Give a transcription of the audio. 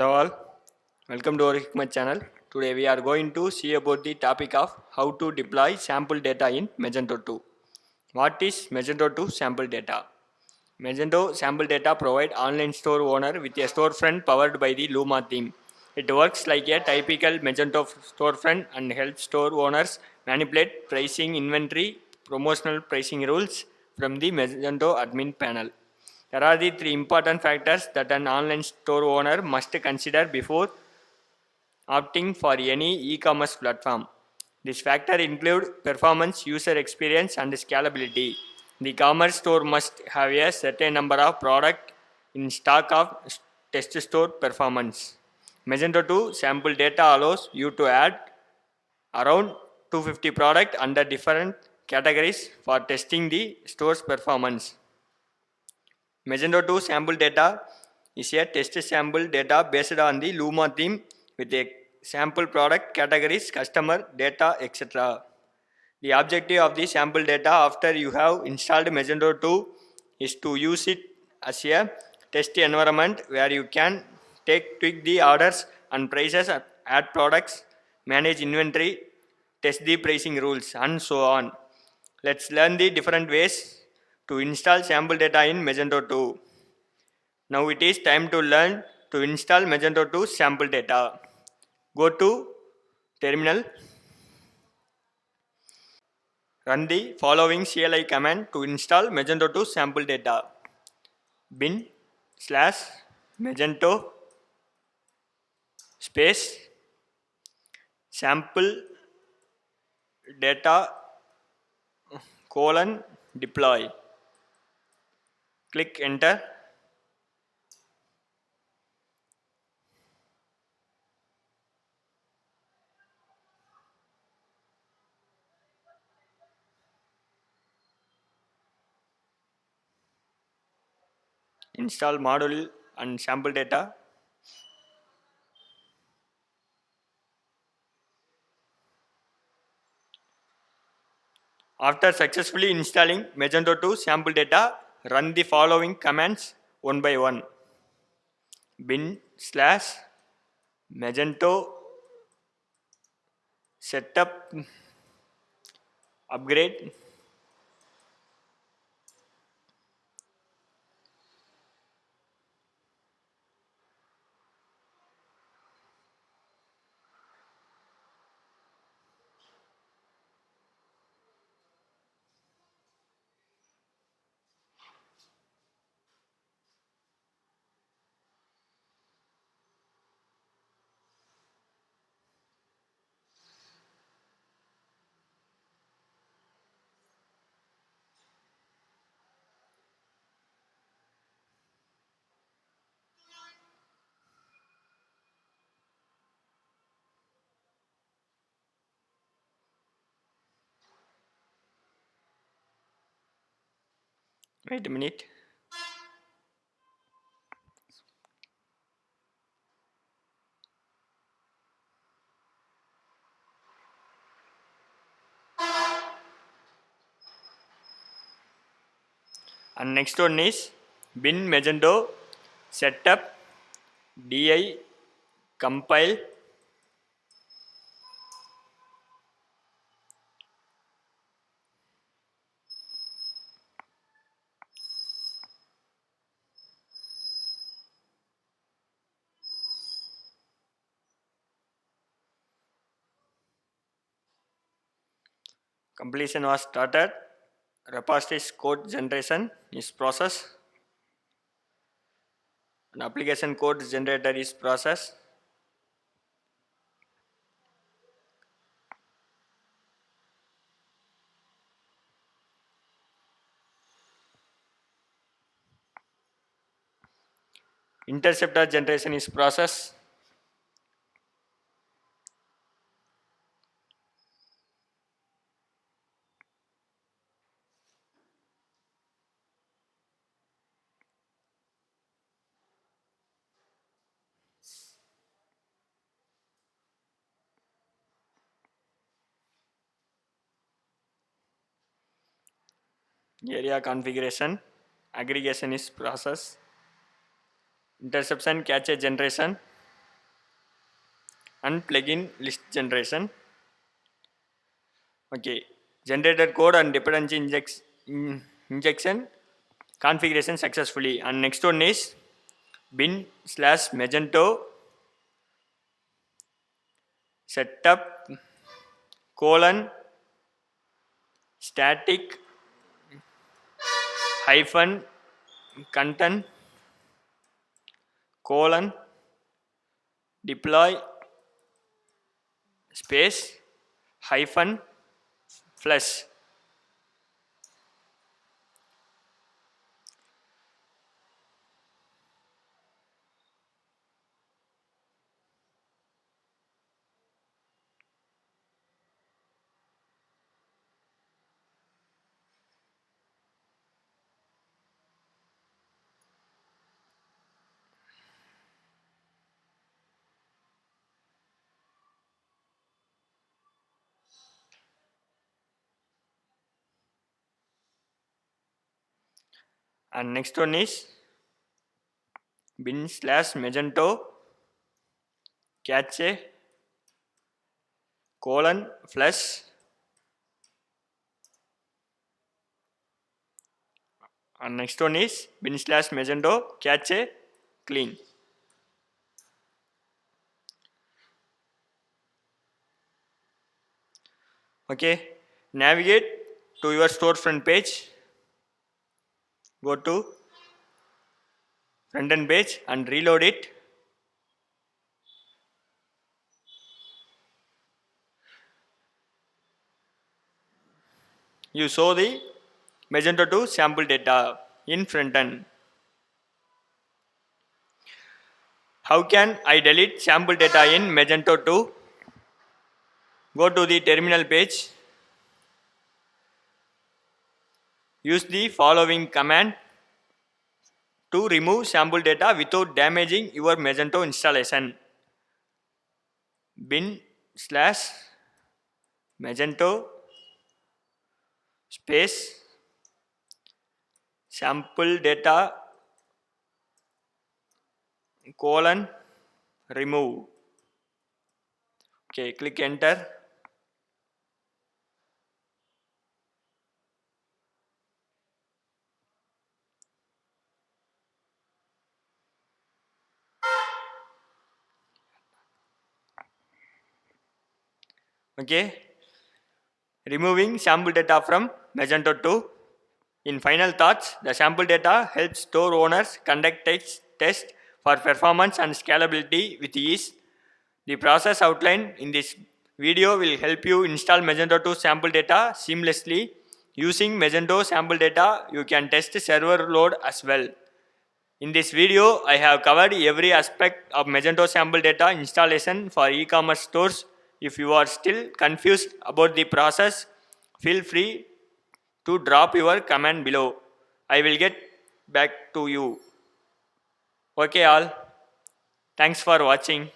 Hello all, welcome to our Hikmat channel. Today we are going to see about the topic of how to deploy sample data in Magento 2. What is Magento 2 sample data? Magento sample data provide online store owner with a storefront powered by the Luma theme. It works like a typical Magento storefront and helps store owners manipulate pricing, inventory, promotional pricing rules from the Magento admin panel. There are the three important factors that an online store owner must consider before opting for any e-commerce platform. These factors include performance, user experience, and scalability. The commerce store must have a certain number of products in stock of test store performance. Magento 2 sample data allows you to add around 250 products under different categories for testing the store's performance. Magento 2 sample data is a test sample data based on the Luma theme with a sample product categories, customer data, etc. The objective of the sample data after you have installed Magento 2 is to use it as a test environment where you can tweak the orders and prices, add products, manage inventory, test the pricing rules, and so on. Let's learn the different ways to install sample data in Magento 2. Now it is time to learn to install Magento 2 sample data. Go to terminal, run the following CLI command to install Magento 2 sample data. Bin slash Magento space sample data colon deploy. Click enter. Install module and sample data. After successfully installing Magento 2 sample data, run the following commands one by one. Bin slash Magento setup upgrade wait a minute. And next one is bin Magento setup di compile completion was started. Repositories code generation is process and application code generator is process. Interceptor generation is process. Area configuration, aggregation is process. Interception cache generation, and plugin list generation. Okay, generated code and dependency injection configuration successfully. And next one is bin slash Magento setup colon static hyphen content colon deploy space hyphen flush. And next one is bin slash Magento cache colon flush. And next one is bin slash Magento cache clean. Okay, navigate to your storefront page, go to front end page and reload it. You saw the Magento 2 sample data in front end. How can I delete sample data in Magento 2? Go to the terminal page. Use the following command to remove sample data without damaging your Magento installation. Bin slash Magento space sample data colon remove. Okay, click enter. Okay, removing sample data from Magento 2. In final thoughts, the sample data helps store owners conduct tests for performance and scalability with ease. The process outlined in this video will help you install Magento 2 sample data seamlessly. Using Magento sample data, you can test server load as well. In this video, I have covered every aspect of Magento sample data installation for e-commerce stores. If you are still confused about the process, feel free to drop your comment below. I will get back to you. Okay all. Thanks for watching.